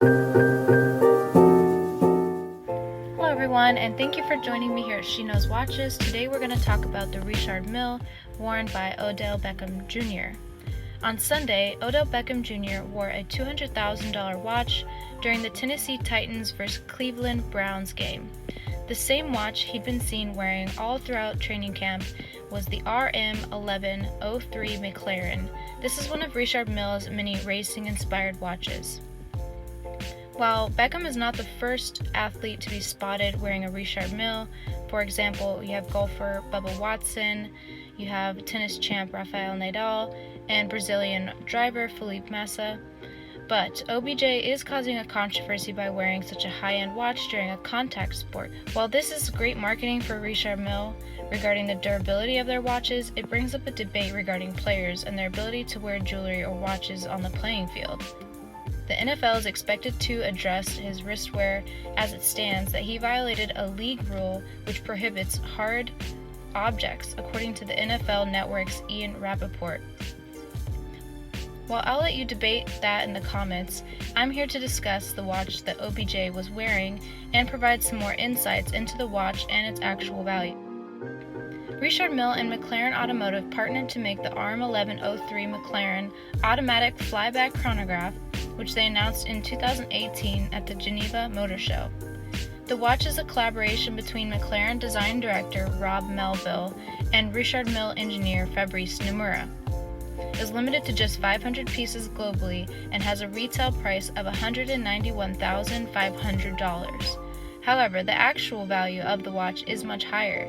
Hello everyone, and thank you for joining me here at She Knows Watches. Today we're going to talk about the Richard Mille worn by Odell Beckham Jr. On Sunday, Odell Beckham Jr. wore a $200,000 watch during the Tennessee Titans vs. Cleveland Browns game. The same watch he'd been seen wearing all throughout training camp was the RM1103 McLaren. This is one of Richard Mille's many racing-inspired watches. While Beckham is not the first athlete to be spotted wearing a Richard Mille, for example, you have golfer Bubba Watson, you have tennis champ Rafael Nadal, and Brazilian driver Felipe Massa. But OBJ is causing a controversy by wearing such a high-end watch during a contact sport. While this is great marketing for Richard Mille regarding the durability of their watches, it brings up a debate regarding players and their ability to wear jewelry or watches on the playing field. The NFL is expected to address his wristwear as it stands that he violated a league rule which prohibits hard objects, according to the NFL Network's Ian Rappaport. While I'll let you debate that in the comments, I'm here to discuss the watch that OBJ was wearing and provide some more insights into the watch and its actual value. Richard Mille and McLaren Automotive partnered to make the RM1103 McLaren Automatic Flyback Chronograph, which they announced in 2018 at the Geneva Motor Show. The watch is a collaboration between McLaren design director Rob Melville and Richard Mille engineer Fabrice Nomura. It is limited to just 500 pieces globally and has a retail price of $191,500. However, the actual value of the watch is much higher.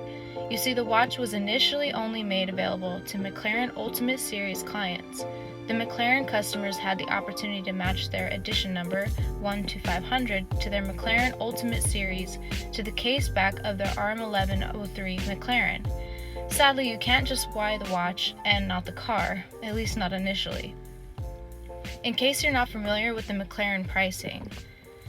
You see, the watch was initially only made available to McLaren Ultimate Series clients. The McLaren customers had the opportunity to match their edition number 1 to 500 to their McLaren Ultimate Series to the case back of their RM1103 McLaren. Sadly, you can't just buy the watch and not the car, at least not initially. In case you're not familiar with the McLaren Pricing,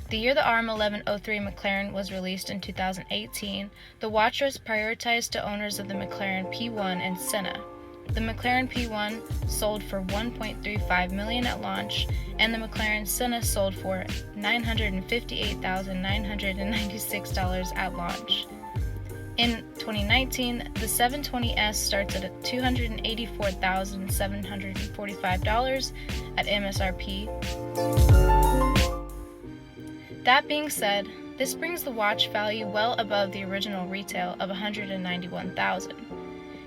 the year the RM1103 McLaren was released in 2018, the watch was prioritized to owners of the McLaren P1 and Senna. The McLaren P1 sold for $1.35 million at launch, and the McLaren Senna sold for $958,996 at launch. In 2019, the 720S starts at $284,745 at MSRP. That being said, this brings the watch value well above the original retail of $191,000.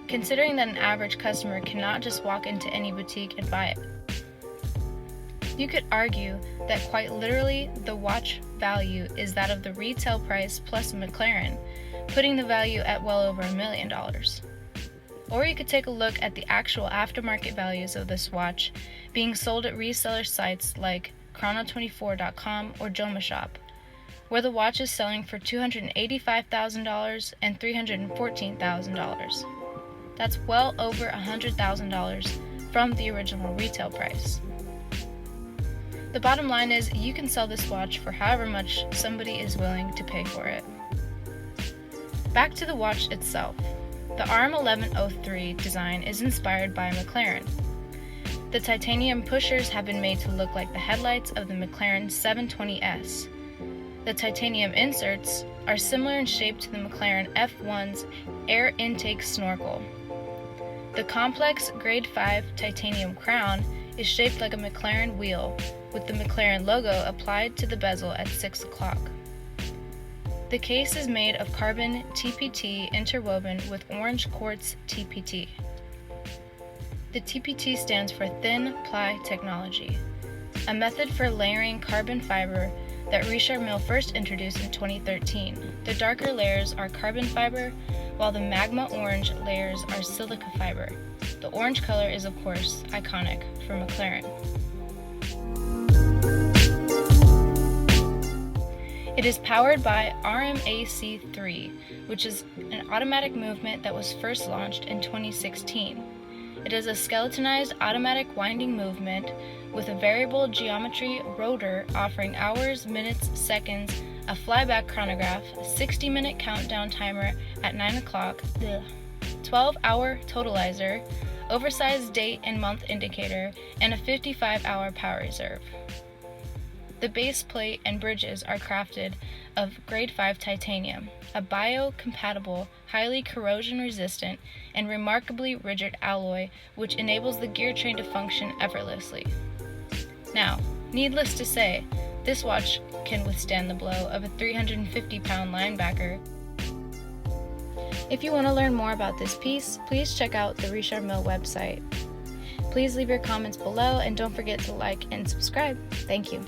Considering that an average customer cannot just walk into any boutique and buy it. You could argue that quite literally the watch value is that of the retail price plus a McLaren, putting the value at well over $1 million. Or you could take a look at the actual aftermarket values of this watch being sold at reseller sites like Chrono24.com or JomaShop, where the watch is selling for $285,000 and $314,000. That's well over $100,000 from the original retail price. The bottom line is you can sell this watch for however much somebody is willing to pay for it. Back to the watch itself. The RM1103 design is inspired by McLaren. The titanium pushers have been made to look like the headlights of the McLaren 720S. The titanium inserts are similar in shape to the McLaren F1's air intake snorkel. The complex Grade 5 titanium crown is shaped like a McLaren wheel, with the McLaren logo applied to the bezel at 6 o'clock. The case is made of carbon TPT interwoven with orange quartz TPT. The TPT stands for Thin Ply Technology, a method for layering carbon fiber that Richard Mille first introduced in 2013. The darker layers are carbon fiber, while the magma orange layers are silica fiber. The orange color is, of course, iconic for McLaren. It is powered by RMAC3, which is an automatic movement that was first launched in 2016. It is a skeletonized automatic winding movement with a variable geometry rotor offering hours, minutes, seconds, a flyback chronograph, a 60-minute countdown timer at 9 o'clock, the 12-hour totaliser, oversized date and month indicator, and a 55-hour power reserve. The base plate and bridges are crafted of grade 5 titanium, a biocompatible, highly corrosion-resistant, and remarkably rigid alloy which enables the gear train to function effortlessly. Now, needless to say, this watch can withstand the blow of a 350-pound linebacker. If you want to learn more about this piece, please check out the Richard Mille website. Please leave your comments below and don't forget to like and subscribe. Thank you.